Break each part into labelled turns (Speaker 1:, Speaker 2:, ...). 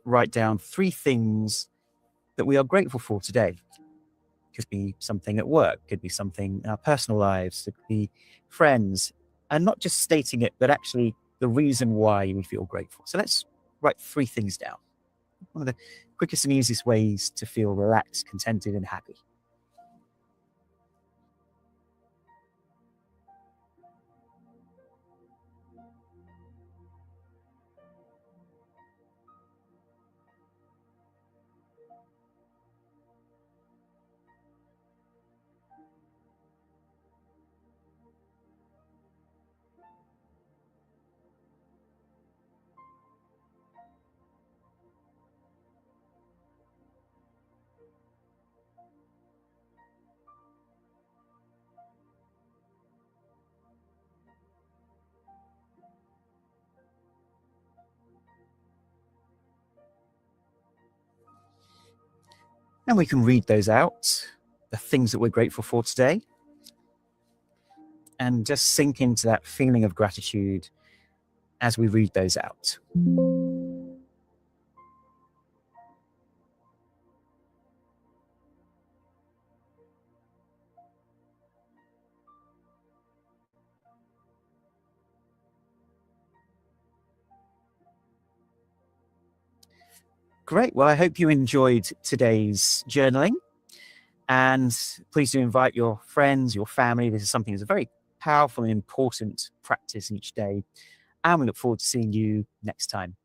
Speaker 1: write down 3 things that we are grateful for today. Could be something at work, could be something in our personal lives, it could be friends, and not just stating it, but actually the reason why we feel grateful. So let's write 3 things down. One of the quickest and easiest ways to feel relaxed, contented, and happy. And we can read those out, the things that we're grateful for today, and just sink into that feeling of gratitude as we read those out. Great. Well, I hope you enjoyed today's journaling. And please do invite your friends, your family. This is something that's a very powerful and important practice each day. And we look forward to seeing you next time.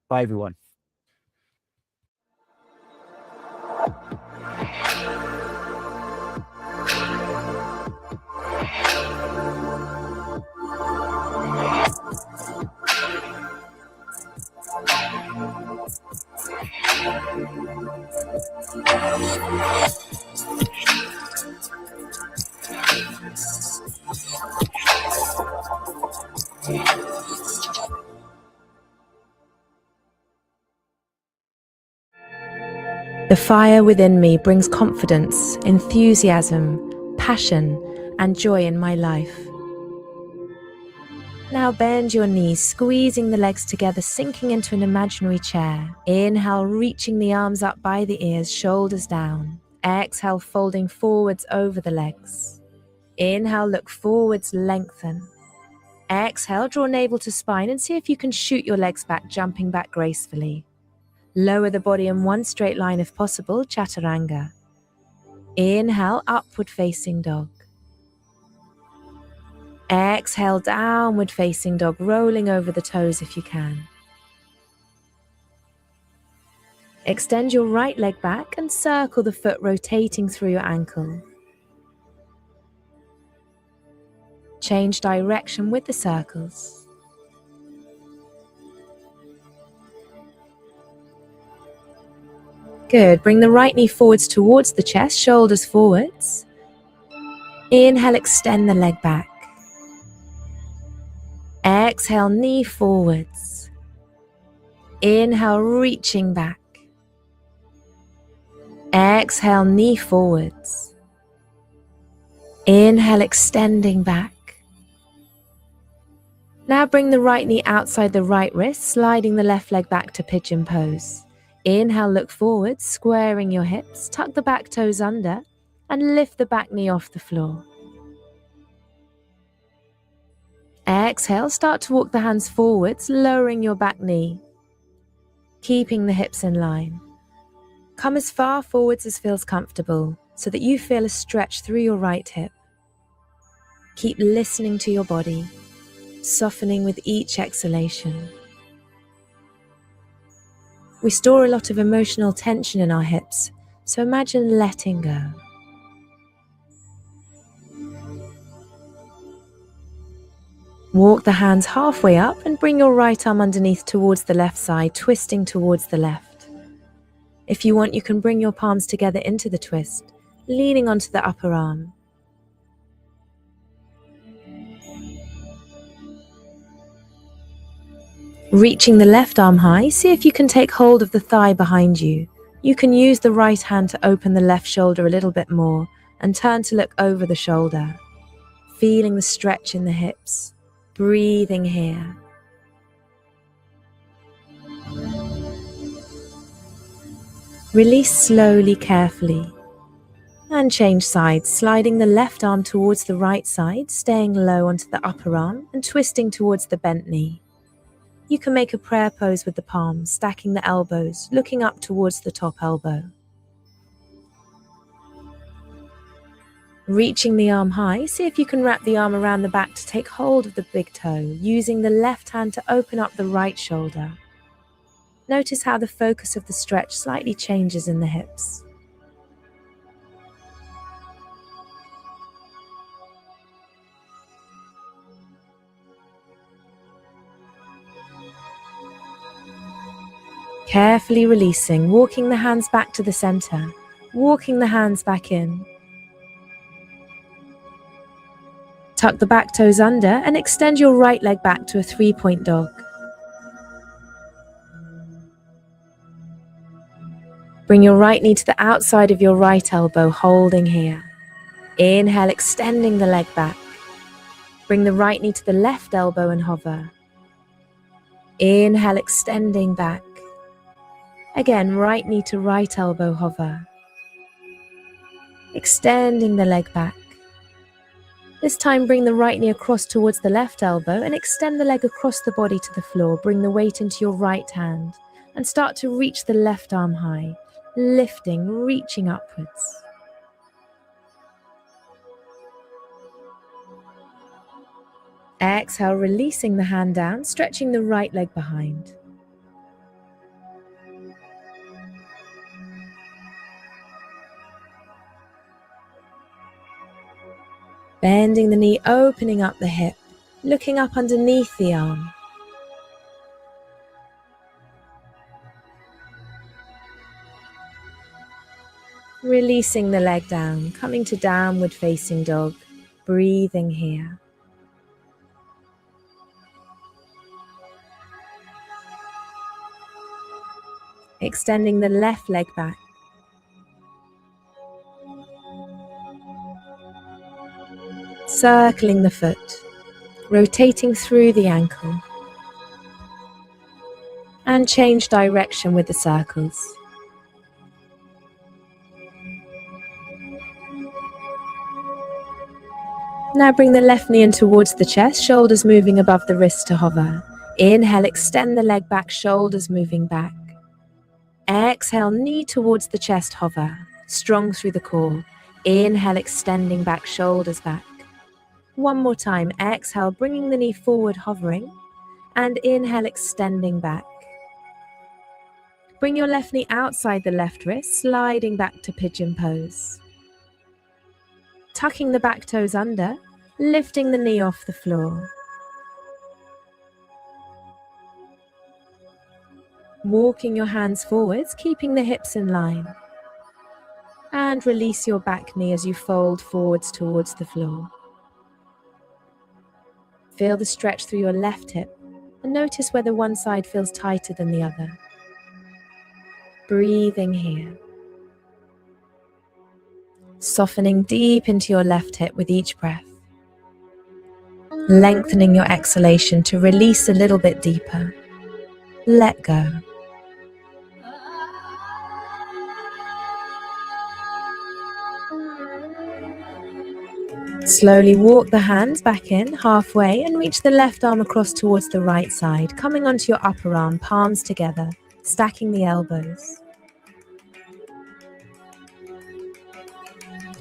Speaker 1: Bye, everyone.
Speaker 2: The fire within me brings confidence, enthusiasm, passion, and joy in my life. Now bend your knees, squeezing the legs together, sinking into an imaginary chair. Inhale, reaching the arms up by the ears, shoulders down. Exhale, folding forwards over the legs. Inhale, look forwards, lengthen. Exhale, draw navel to spine and see if you can shoot your legs back, jumping back gracefully. Lower the body in one straight line if possible, chaturanga. Inhale, upward facing dog. Exhale, downward facing dog, rolling over the toes if you can. Extend your right leg back and circle the foot, rotating through your ankle. Change direction with the circles. Good. Bring the right knee forwards towards the chest, shoulders forwards. Inhale, extend the leg back. Exhale, knee forwards. Inhale, reaching back. Exhale, knee forwards. Inhale, extending back. Now bring the right knee outside the right wrist, sliding the left leg back to pigeon pose. Inhale, look forward, squaring your hips, tuck the back toes under, and lift the back knee off the floor. Exhale, start to walk the hands forwards, lowering your back knee, keeping the hips in line. Come as far forwards as feels comfortable, so that you feel a stretch through your right hip. Keep listening to your body, softening with each exhalation. We store a lot of emotional tension in our hips, so imagine letting go. Walk the hands halfway up and bring your right arm underneath towards the left side, twisting towards the left. If you want, you can bring your palms together into the twist, leaning onto the upper arm. Reaching the left arm high, see if you can take hold of the thigh behind you. You can use the right hand to open the left shoulder a little bit more and turn to look over the shoulder, feeling the stretch in the hips, breathing here. Release slowly, carefully. And change sides, sliding the left arm towards the right side, staying low onto the upper arm and twisting towards the bent knee. You can make a prayer pose with the palms, stacking the elbows, looking up towards the top elbow. Reaching the arm high, see if you can wrap the arm around the back to take hold of the big toe, using the left hand to open up the right shoulder. Notice how the focus of the stretch slightly changes in the hips. Carefully releasing, walking the hands back to the center, walking the hands back in. Tuck the back toes under and extend your right leg back to a 3-point dog. Bring your right knee to the outside of your right elbow, holding here. Inhale, extending the leg back. Bring the right knee to the left elbow and hover. Inhale, extending back. Again, right knee to right elbow, hover. Extending the leg back. This time, bring the right knee across towards the left elbow and extend the leg across the body to the floor. Bring the weight into your right hand and start to reach the left arm high, lifting, reaching upwards. Exhale, releasing the hand down, stretching the right leg behind. Bending the knee, opening up the hip, looking up underneath the arm. Releasing the leg down, coming to downward facing dog, breathing here. Extending the left leg back. Circling the foot, rotating through the ankle. And change direction with the circles. Now bring the left knee in towards the chest, shoulders moving above the wrist to hover. Inhale, extend the leg back, shoulders moving back. Exhale, knee towards the chest, hover, strong through the core. Inhale, extending back, shoulders back. One more time, exhale, bringing the knee forward, hovering, and inhale, extending back. Bring your left knee outside the left wrist, sliding back to pigeon pose. Tucking the back toes under, lifting the knee off the floor. Walking your hands forwards, keeping the hips in line. And release your back knee as you fold forwards towards the floor. Feel the stretch through your left hip and notice whether one side feels tighter than the other. Breathing here. Softening deep into your left hip with each breath. Lengthening your exhalation to release a little bit deeper. Let go. Slowly walk the hands back in halfway and reach the left arm across towards the right side, coming onto your upper arm, palms together, stacking the elbows.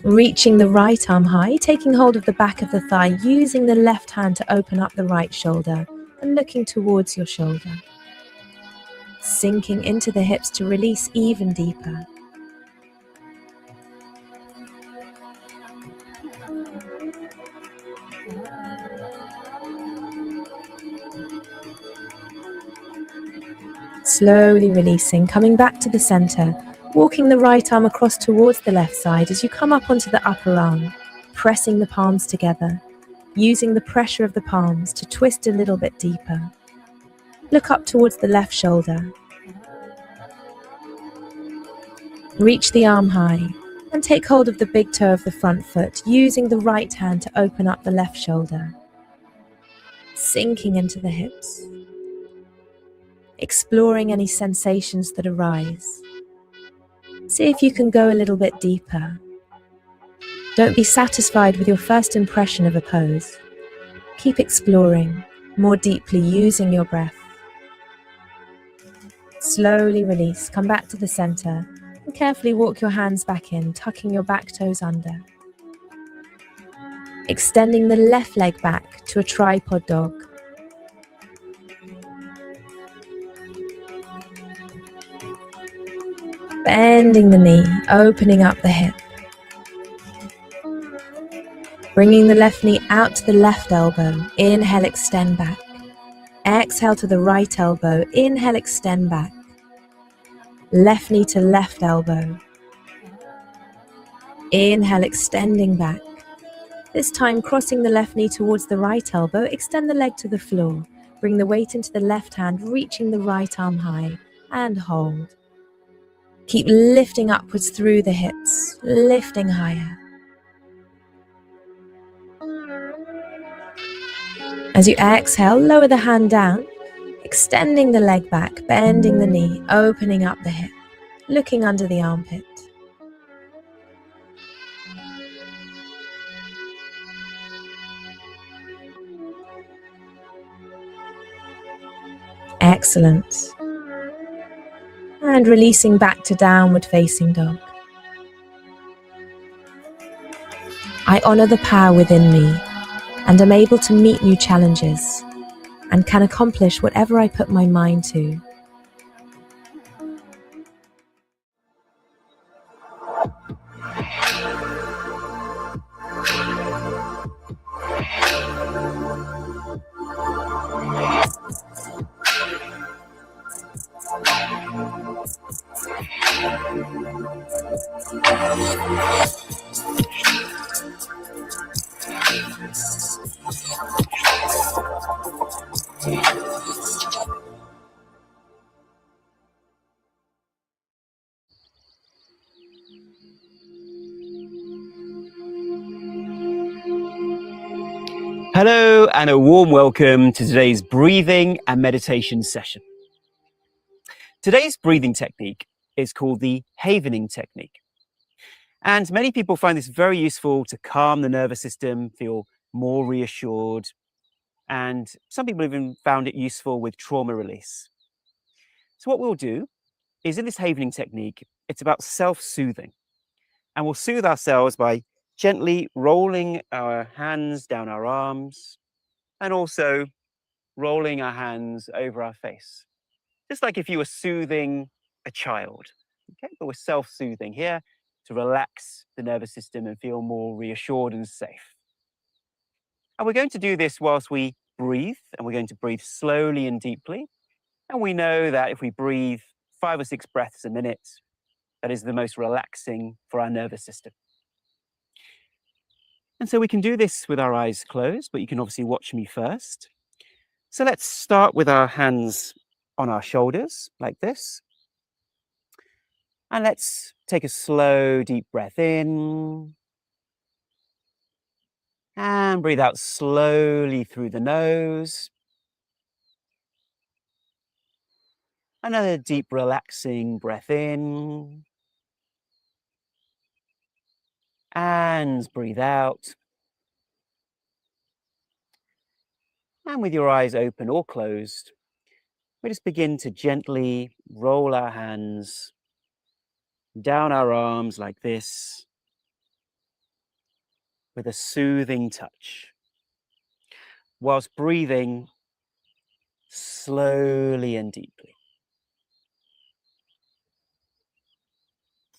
Speaker 2: Reaching the right arm high, taking hold of the back of the thigh, using the left hand to open up the right shoulder and looking towards your shoulder. Sinking into the hips to release even deeper. Slowly releasing, coming back to the center, walking the right arm across towards the left side as you come up onto the upper arm, pressing the palms together, using the pressure of the palms to twist a little bit deeper. Look up towards the left shoulder. Reach the arm high and take hold of the big toe of the front foot, using the right hand to open up the left shoulder. Sinking into the hips. Exploring any sensations that arise. See if you can go a little bit deeper. Don't be satisfied with your first impression of a pose. Keep exploring more deeply using your breath. Slowly release, come back to the center, and carefully walk your hands back in, tucking your back toes under. Extending the left leg back to a tripod dog. Bending the knee, opening up the hip. Bringing the left knee out to the left elbow. Inhale, extend back. Exhale to the right elbow. Inhale, extend back. Left knee to left elbow. Inhale, extending back. This time, crossing the left knee towards the right elbow, extend the leg to the floor. Bring the weight into the left hand, reaching the right arm high, and hold. Keep lifting upwards through the hips, lifting higher. As you exhale, lower the hand down, extending the leg back, bending the knee, opening up the hip, looking under the armpit. Excellent. And releasing back to downward facing dog. I honor the power within me and am able to meet new challenges and can accomplish whatever I put my mind to.
Speaker 3: Hello and a warm welcome to today's breathing and meditation session. Today's breathing technique is called the Havening technique. And many people find this very useful to calm the nervous system, feel more reassured. And some people even found it useful with trauma release. So what we'll do is in this Havening technique, it's about self-soothing. And we'll soothe ourselves by gently rolling our hands down our arms and also rolling our hands over our face. Just like if you were soothing a child, okay? But we're self-soothing here to relax the nervous system and feel more reassured and safe. And we're going to do this whilst we breathe, and we're going to breathe slowly and deeply. And we know that if we breathe 5 or 6 breaths a minute, that is the most relaxing for our nervous system. And so we can do this with our eyes closed, but you can obviously watch me first. So let's start with our hands on our shoulders like this. And let's take a slow, deep breath in. And breathe out slowly through the nose. Another deep, relaxing breath in. And breathe out. And with your eyes open or closed, we just begin to gently roll our hands down our arms like this with a soothing touch, whilst breathing slowly and deeply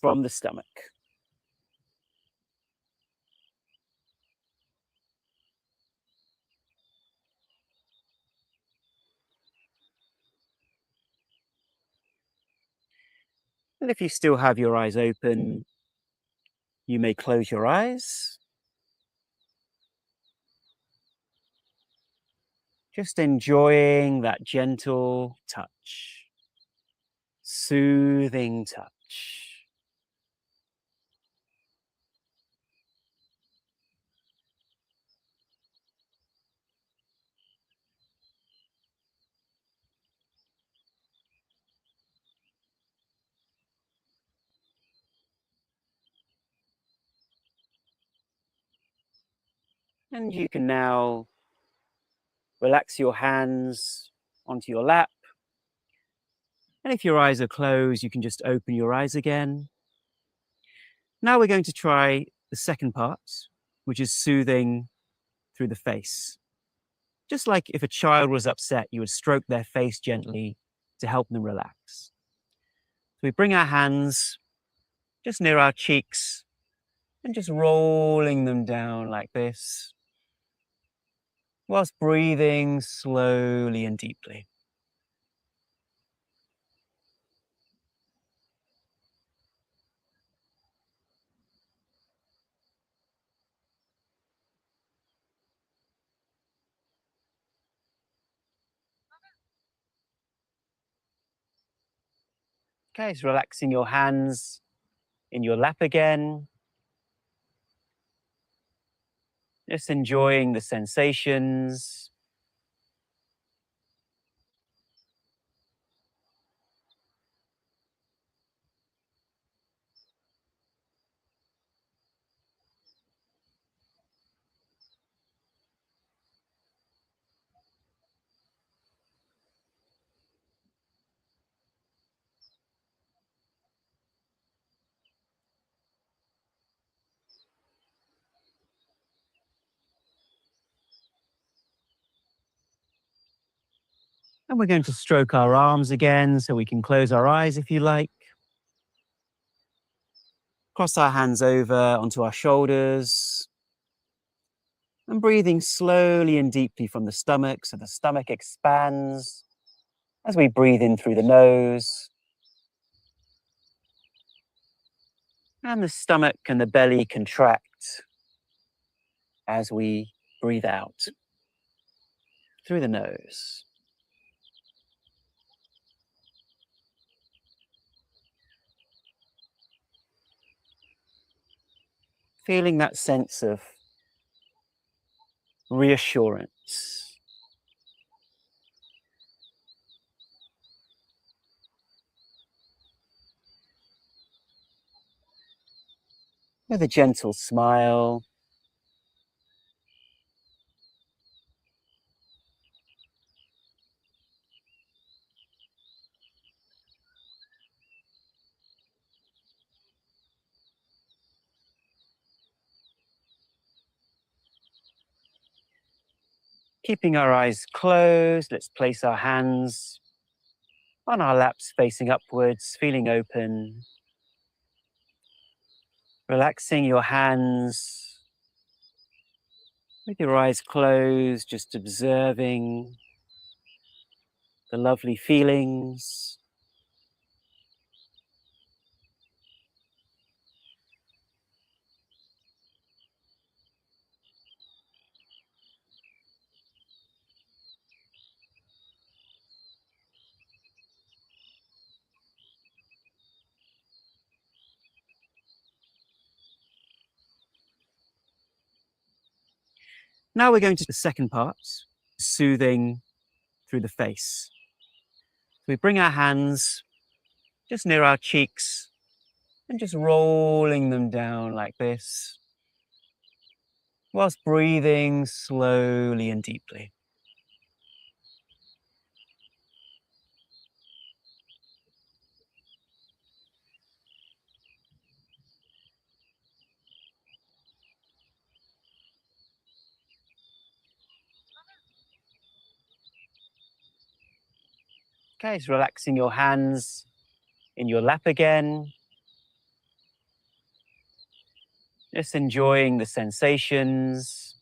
Speaker 3: from the stomach. And if you still have your eyes open, you may close your eyes. Just enjoying that gentle touch, soothing touch. And you can now relax your hands onto your lap. And if your eyes are closed, you can just open your eyes again. Now we're going to try the second part, which is soothing through the face. Just like if a child was upset, you would stroke their face gently to help them relax. So we bring our hands just near our cheeks and just rolling them down like this, whilst breathing slowly and deeply. Okay, so relaxing your hands in your lap again. Just enjoying the sensations. And we're going to stroke our arms again, so we can close our eyes if you like. Cross our hands over onto our shoulders. And breathing slowly and deeply from the stomach, so the stomach expands as we breathe in through the nose. And the stomach and the belly contract as we breathe out through the nose. Feeling that sense of reassurance. With a gentle smile. Keeping our eyes closed, let's place our hands on our laps facing upwards, feeling open. Relaxing your hands with your eyes closed, just observing the lovely feelings. Now we're going to the second part, soothing through the face. We bring our hands just near our cheeks and just rolling them down like this, whilst breathing slowly and deeply. Okay, so relaxing your hands in your lap again. Just enjoying the sensations.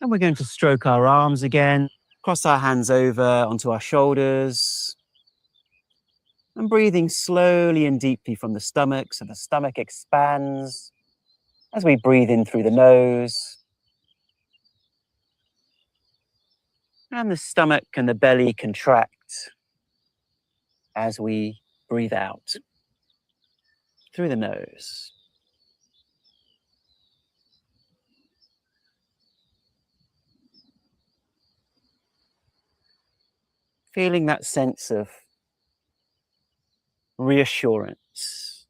Speaker 3: And we're going to stroke our arms again, cross our hands over onto our shoulders. And breathing slowly and deeply from the stomach, so the stomach expands as we breathe in through the nose. And the stomach and the belly contract as we breathe out through the nose. feeling that sense of reassurance.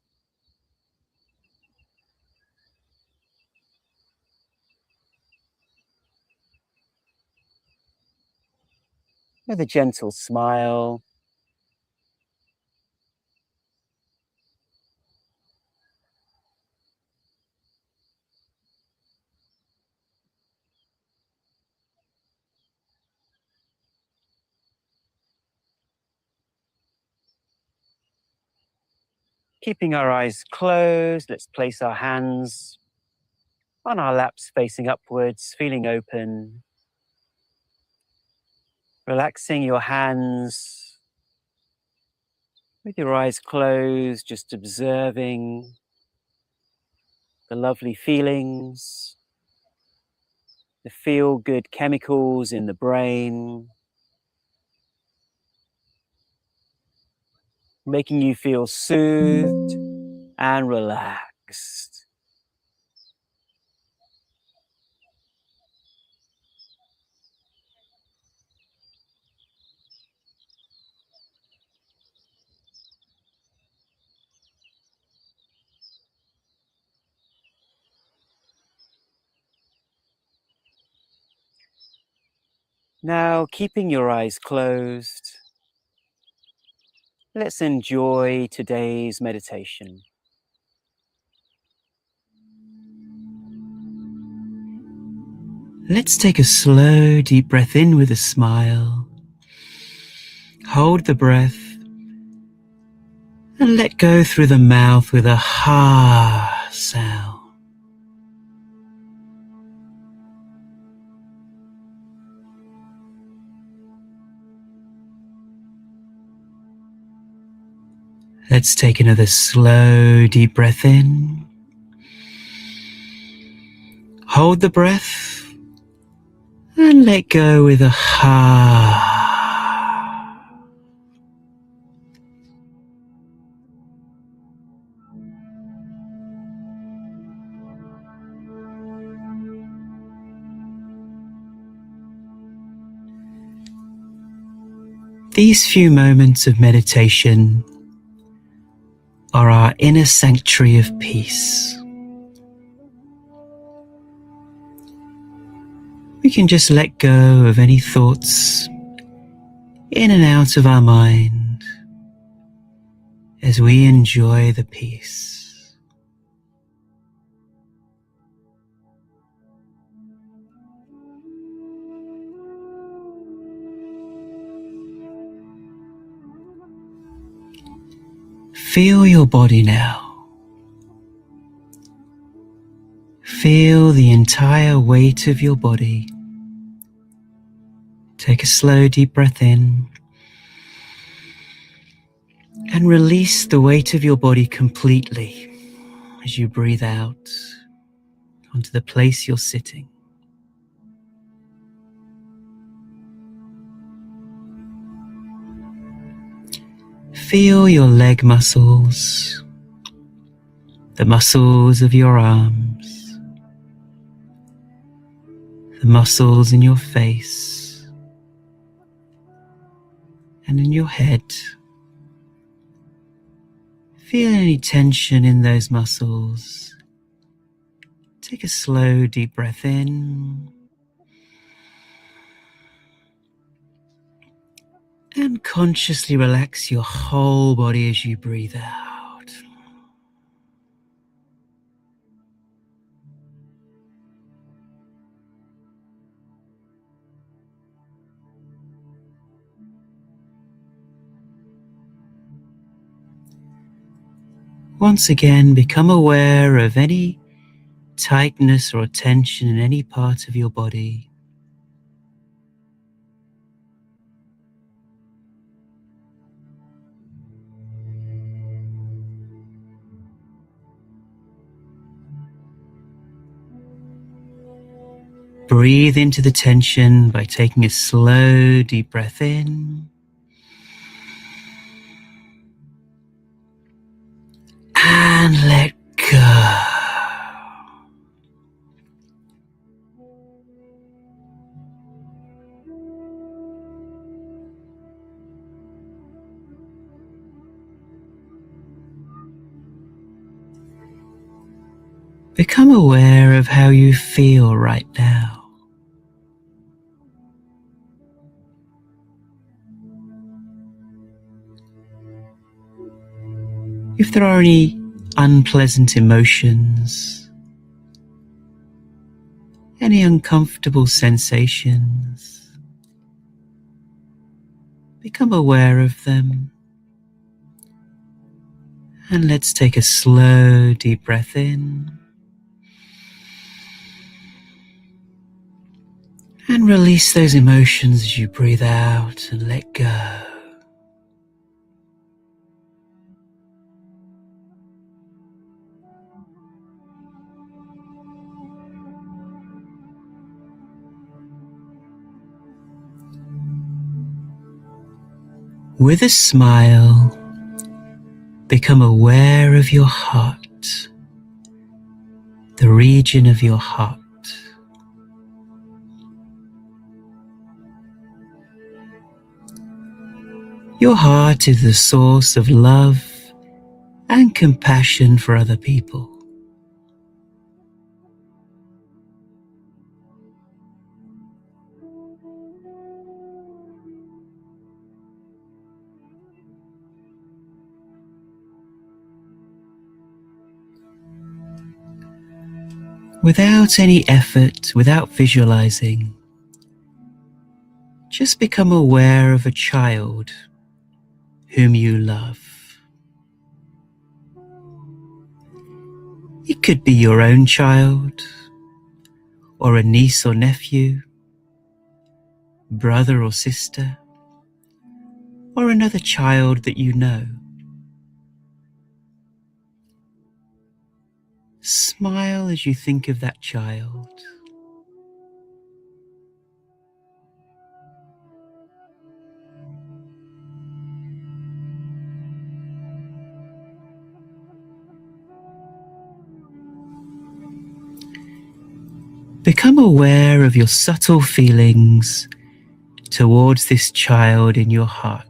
Speaker 3: With a gentle smile, keeping our eyes closed, let's place our hands on our laps facing upwards, feeling open. Relaxing your hands with your eyes closed, just observing the lovely feelings, the feel-good chemicals in the brain, making you feel soothed and relaxed. Now, keeping your eyes closed, let's enjoy today's meditation. Let's take a slow, deep breath in with a smile. Hold the breath and let go through the mouth with a ha sound. Let's take another slow, deep breath in. Hold the breath and let go with a ha. These few moments of meditation are our inner sanctuary of peace. We can just let go of any thoughts in and out of our mind as we enjoy the peace. Feel your body now. Feel the entire weight of your body. Take a slow, deep breath in and release the weight of your body completely as you breathe out onto the place you're sitting. Feel your leg muscles, the muscles of your arms, the muscles in your face and in your head. Feel any tension in those muscles. Take a slow, deep breath in and consciously relax your whole body as you breathe out. Once again, become aware of any tightness or tension in any part of your body. Breathe into the tension by taking a slow, deep breath in and let go.
Speaker 4: Become aware of how you feel right now. If there are any unpleasant emotions, any uncomfortable sensations, become aware of them. And let's take a slow, deep breath in. And release those emotions as you breathe out and let go. With a smile, become aware of your heart, the region of your heart. Your heart is the source of love and compassion for other people. Without any effort, without visualizing, just become aware of a child whom you love. It could be your own child, or a niece or nephew, brother or sister, or another child that you know. Smile as you think of that child. Become aware of your subtle feelings towards this child in your heart.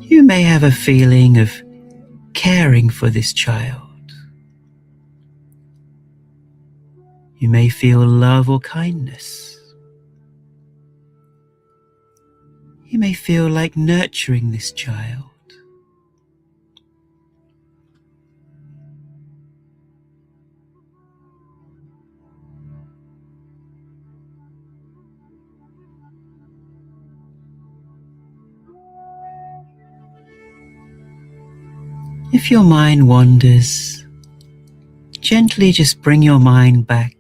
Speaker 4: You may have a feeling of caring for this child. You may feel love or kindness. You may feel like nurturing this child. If your mind wanders, gently just bring your mind back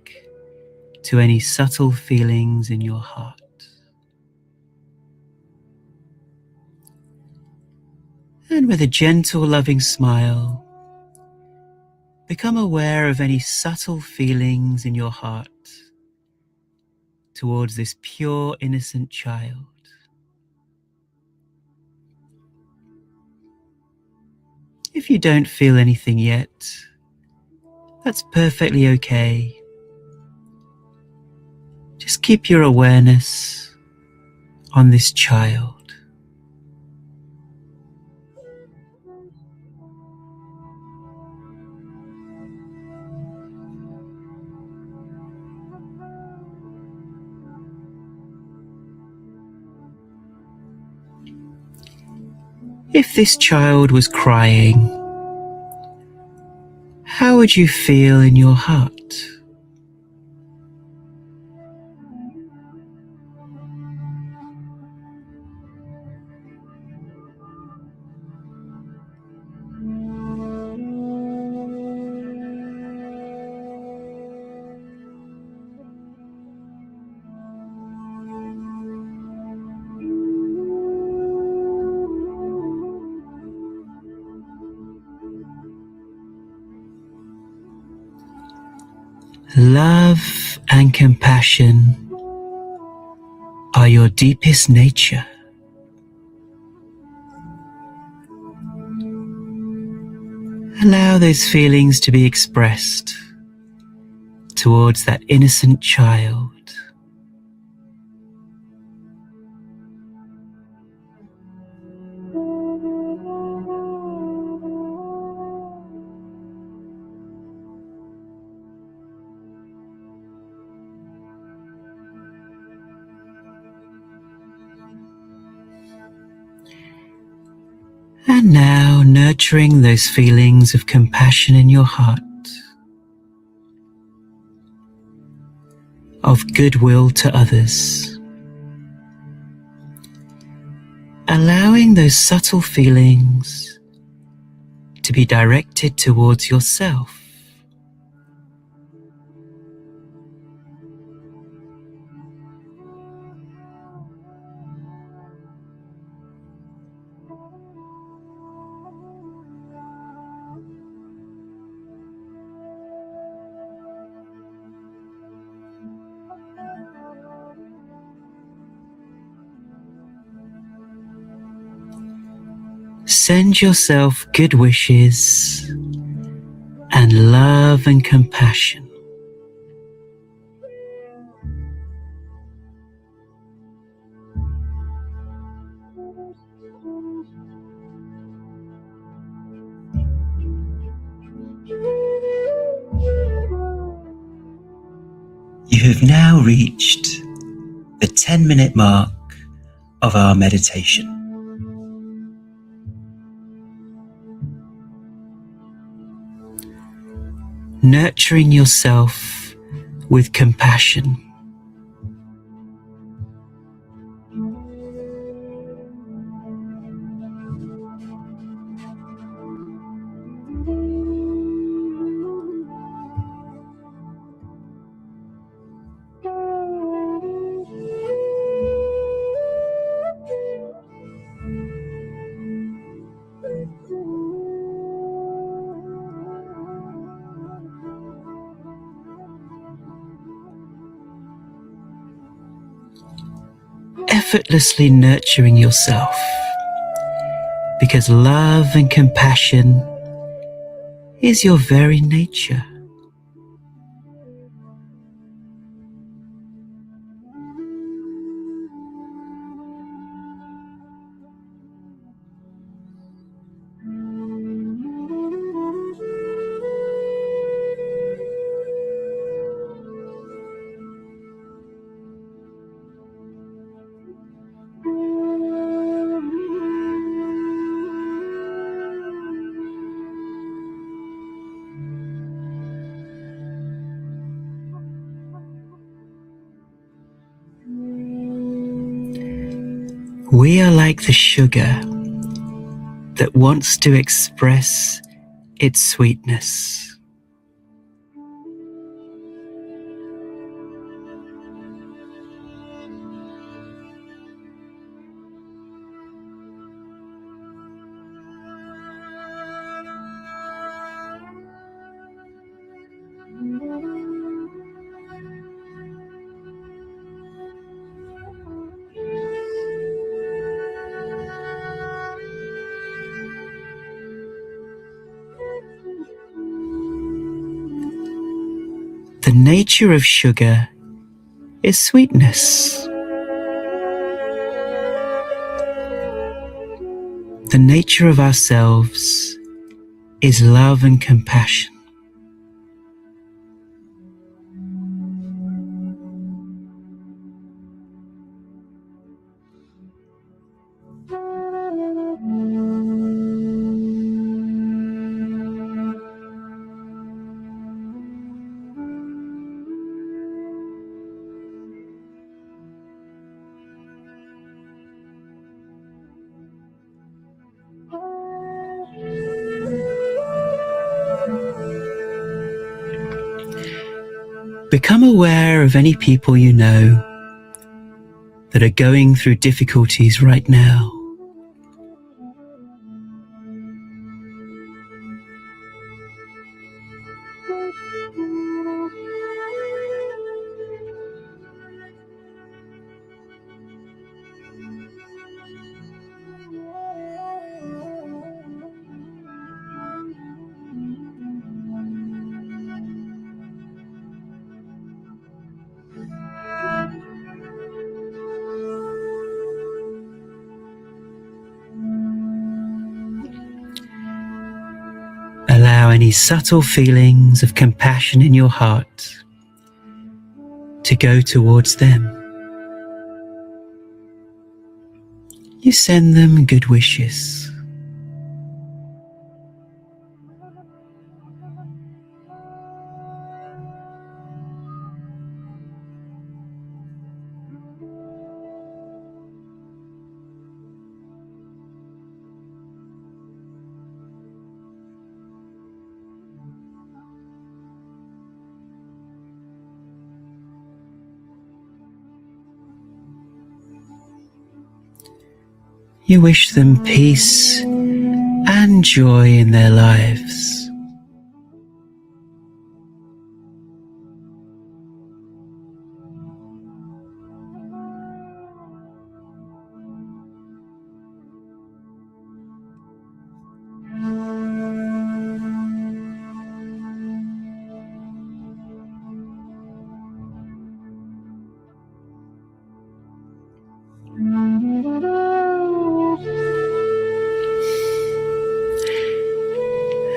Speaker 4: to any subtle feelings in your heart. And with a gentle, loving smile, become aware of any subtle feelings in your heart towards this pure, innocent child. If you don't feel anything yet, that's perfectly okay. Just keep your awareness on this child. If this child was crying, how would you feel in your heart? Love and compassion are your deepest nature. Allow those feelings to be expressed towards that innocent child. And now nurturing those feelings of compassion in your heart, of goodwill to others, allowing those subtle feelings to be directed towards yourself. Send yourself good wishes and love and compassion. You have now reached the 10-minute mark of our meditation. Nurturing yourself with compassion. Effortlessly nurturing yourself, because love and compassion is your very nature. We are like the sugar that wants to express its sweetness. The nature of sugar is sweetness. The nature of ourselves is love and compassion. Become aware of any people you know that are going through difficulties right now. Allow any subtle feelings of compassion in your heart to go towards them. You send them good wishes. You wish them peace and joy in their lives.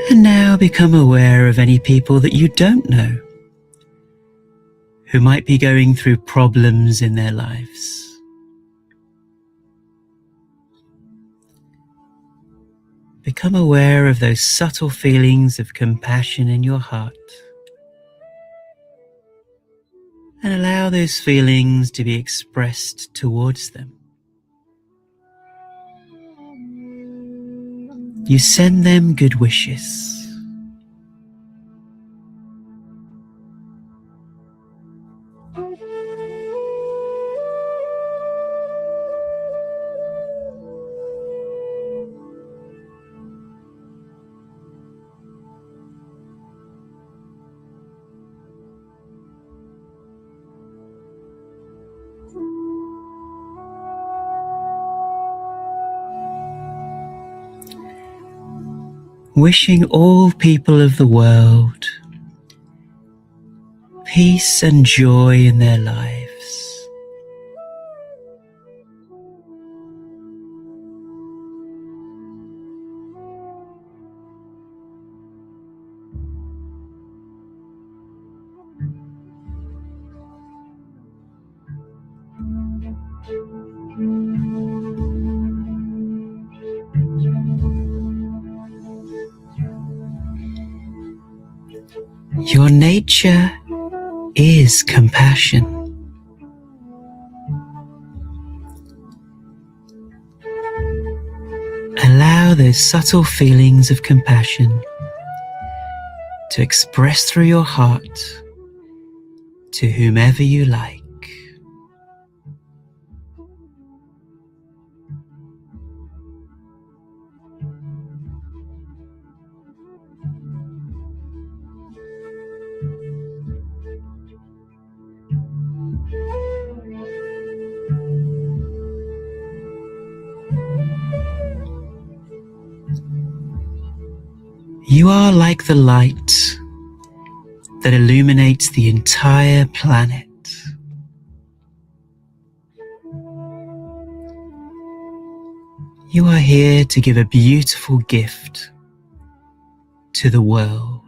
Speaker 4: And now become aware of any people that you don't know who might be going through problems in their lives. Become aware of those subtle feelings of compassion in your heart. And allow those feelings to be expressed towards them. You send them good wishes. Wishing all people of the world peace and joy in their lives. Your nature is compassion. Allow those subtle feelings of compassion to express through your heart to whomever you like. You are like the light that illuminates the entire planet. You are here to give a beautiful gift to the world.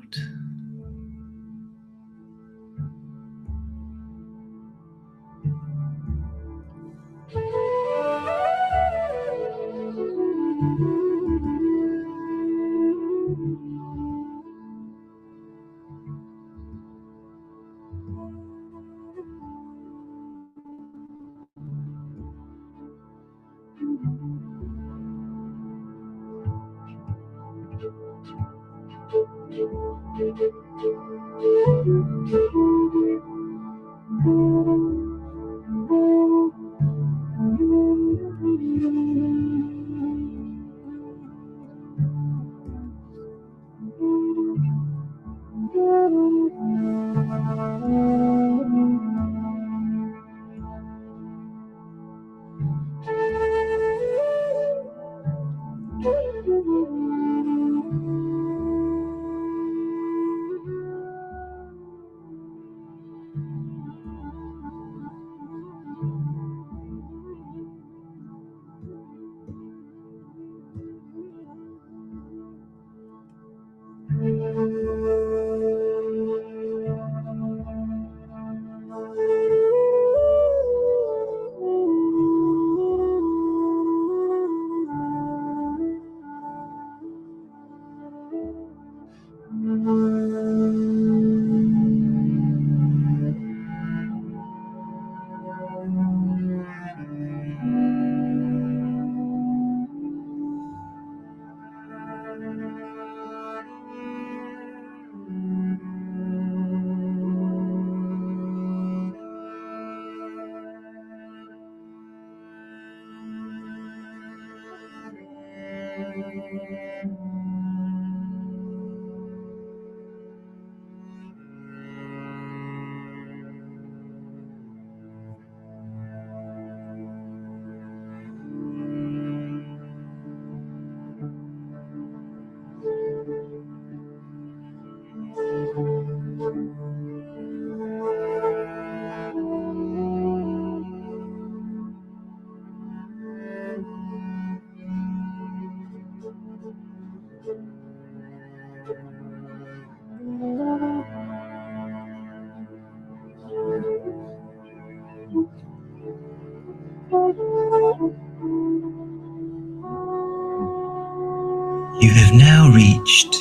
Speaker 4: You have now reached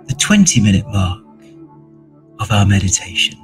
Speaker 4: the 20-minute mark of our meditation.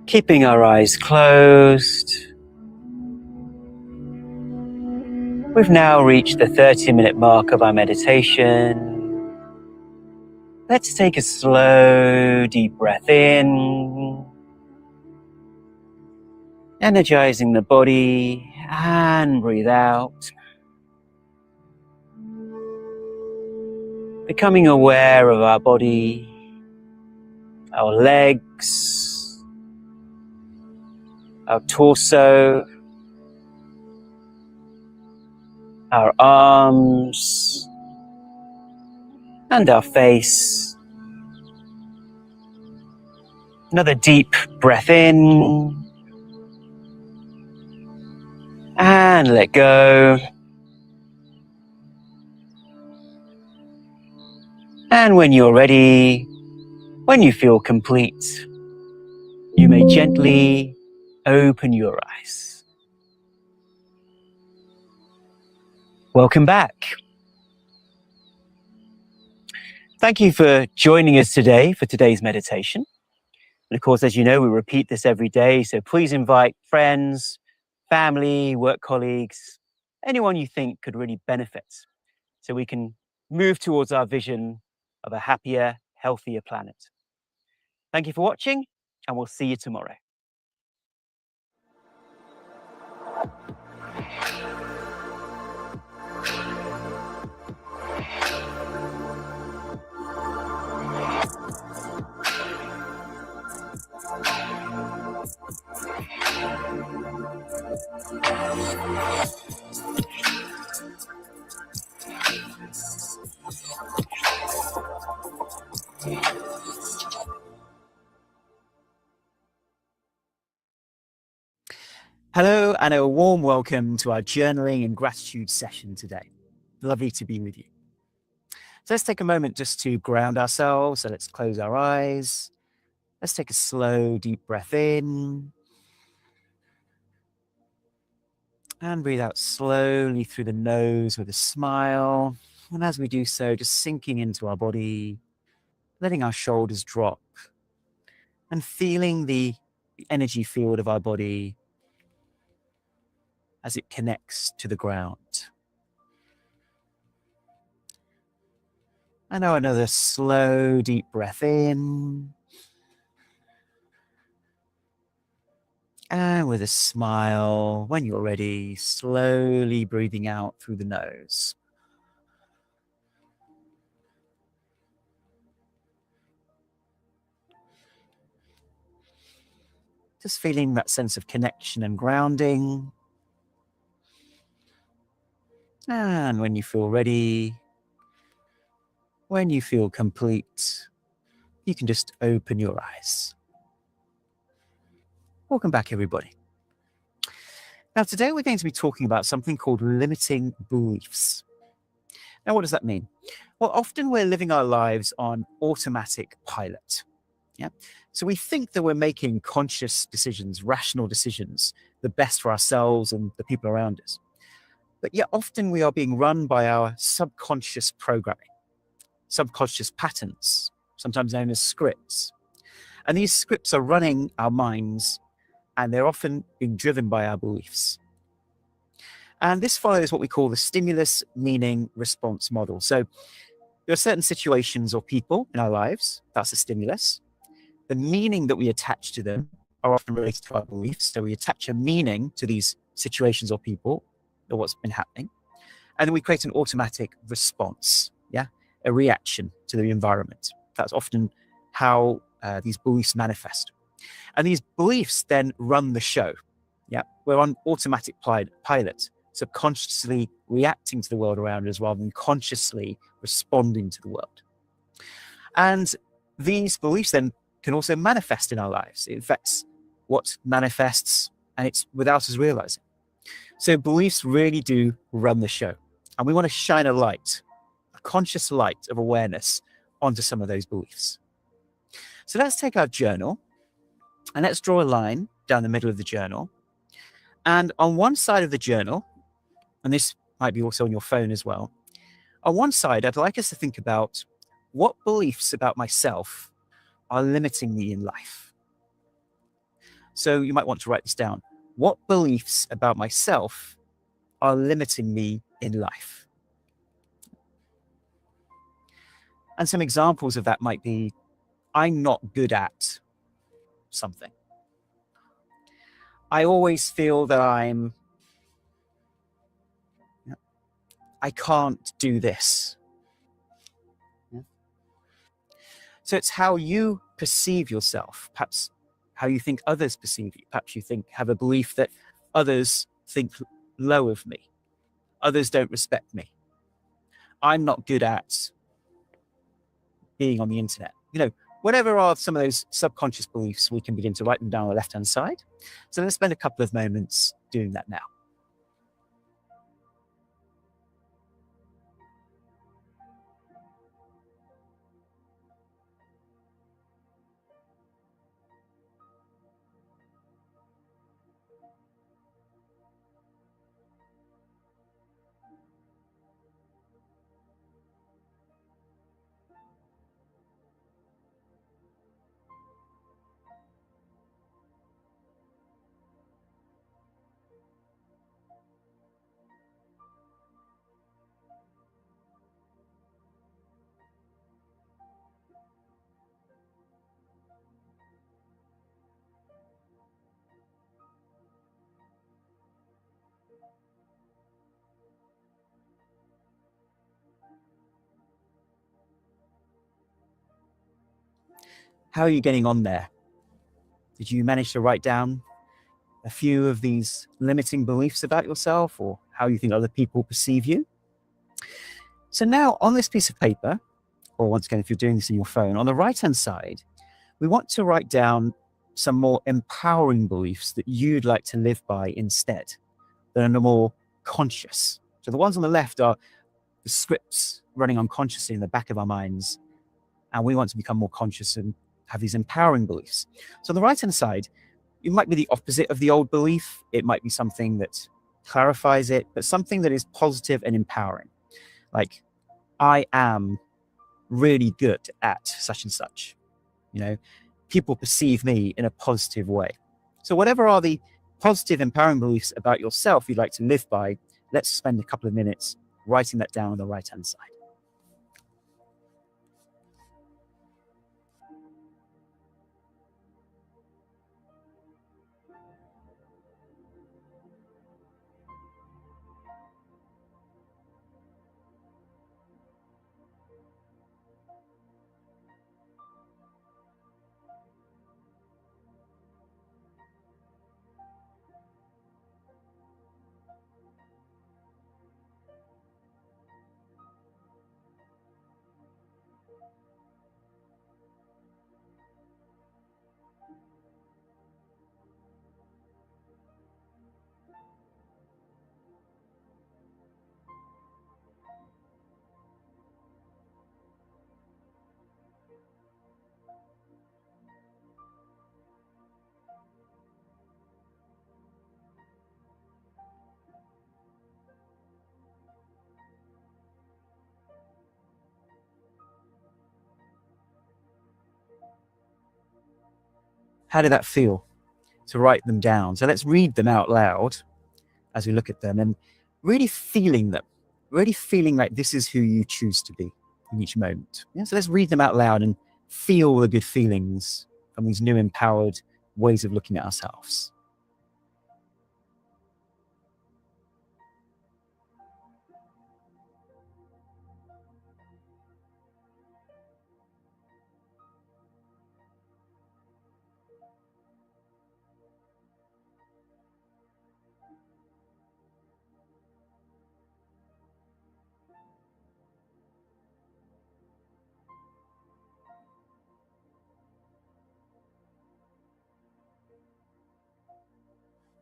Speaker 3: Keeping our eyes closed. We've now reached the 30-minute mark of our meditation. Let's take a slow, deep breath in, energizing the body, and breathe out. Becoming aware of our body, our legs, our torso, our arms, and our face. Another deep breath in, and let go. And when you're ready, when you feel complete, you may gently open your eyes. Welcome back. Thank you for joining us today for today's meditation. And of course, as you know, we repeat this every day, so please invite friends, family, work colleagues, anyone you think could really benefit, so we can move towards our vision of a happier, healthier planet. Thank you for watching, and we'll see you tomorrow.
Speaker 1: Hello, and a warm welcome to our journaling and gratitude session today. Lovely to be with you. So let's take a moment just to ground ourselves. So let's close our eyes. Let's take a slow, deep breath in. And breathe out slowly through the nose with a smile. And as we do so, just sinking into our body, letting our shoulders drop, and feeling the energy field of our body as it connects to the ground. And now another slow, deep breath in. And with a smile, when you're ready, slowly breathing out through the nose. Just feeling that sense of connection and grounding. And when you feel ready, when you feel complete, you can just open your eyes. Welcome back, everybody. Now, today we're going to be talking about something called limiting beliefs. Now, what does that mean? Well, often we're living our lives on automatic pilot. Yeah. So we think that we're making conscious decisions, rational decisions, the best for ourselves and the people around us. But yet often we are being run by our subconscious programming, subconscious patterns, sometimes known as scripts. And these scripts are running our minds, and they're often being driven by our beliefs. And this follows what we call the stimulus, meaning, response model. So there are certain situations or people in our lives, that's a stimulus. The meaning that we attach to them are often related to our beliefs. So we attach a meaning to these situations or people or what's been happening. And then we create an automatic response, a reaction to the environment. That's often how these beliefs manifest. And these beliefs then run the show. We're on automatic pilot, subconsciously reacting to the world around us rather than consciously responding to the world. And these beliefs then can also manifest in our lives. It affects what manifests, and it's without us realizing. So beliefs really do run the show. And we want to shine a light, a conscious light of awareness onto some of those beliefs. So let's take our journal and let's draw a line down the middle of the journal. And on one side of the journal, and this might be also on your phone as well, on one side, I'd like us to think about what beliefs about myself are limiting me in life. So you might want to write this down. What beliefs about myself are limiting me in life? And some examples of that might be, I'm not good at something. I always feel that I can't do this. So it's how you perceive yourself, perhaps how you think others perceive you. Perhaps you have a belief that others think low of me. Others don't respect me. I'm not good at being on the internet. Whatever are some of those subconscious beliefs, we can begin to write them down on the left-hand side. So let's spend a couple of moments doing that now. How are you getting on there? Did you manage to write down a few of these limiting beliefs about yourself or how you think other people perceive you? So now on this piece of paper, or once again, if you're doing this in your phone, on the right-hand side, we want to write down some more empowering beliefs that you'd like to live by instead, that are more conscious. So the ones on the left are the scripts running unconsciously in the back of our minds, and we want to become more conscious and have these empowering beliefs. So on the right-hand side, it might be the opposite of the old belief. It might be something that clarifies it, but something that is positive and empowering. Like, I am really good at such and such. People perceive me in a positive way. So whatever are the positive, empowering beliefs about yourself you'd like to live by, let's spend a couple of minutes writing that down on the right-hand side. How did that feel to write them down? So let's read them out loud as we look at them and really feeling them, really feeling like this is who you choose to be in each moment. So let's read them out loud and feel the good feelings from these new empowered ways of looking at ourselves.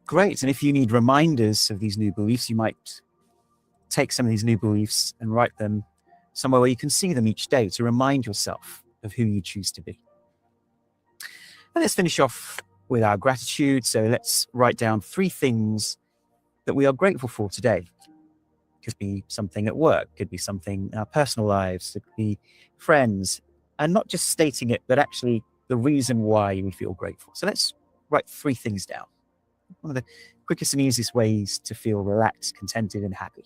Speaker 1: Great. And if you need reminders of these new beliefs, you might take some of these new beliefs and write them somewhere where you can see them each day to remind yourself of who you choose to be. And let's finish off with our gratitude. So let's write down 3 things that we are grateful for today. It could be something at work, could be something in our personal lives, it could be friends, and not just stating it, but actually the reason why we feel grateful. So let's write 3 things down. One of the quickest and easiest ways to feel relaxed, contented, and happy.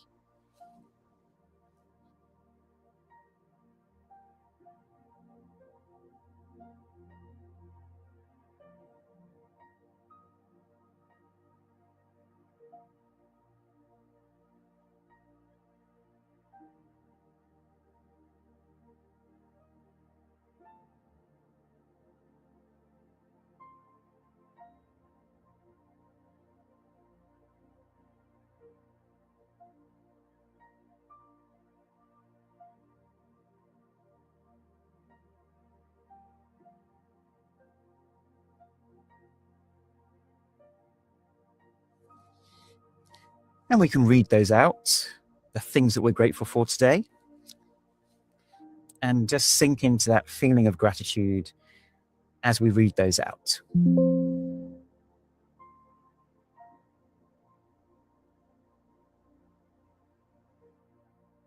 Speaker 1: And we can read those out, the things that we're grateful for today, and just sink into that feeling of gratitude as we read those out.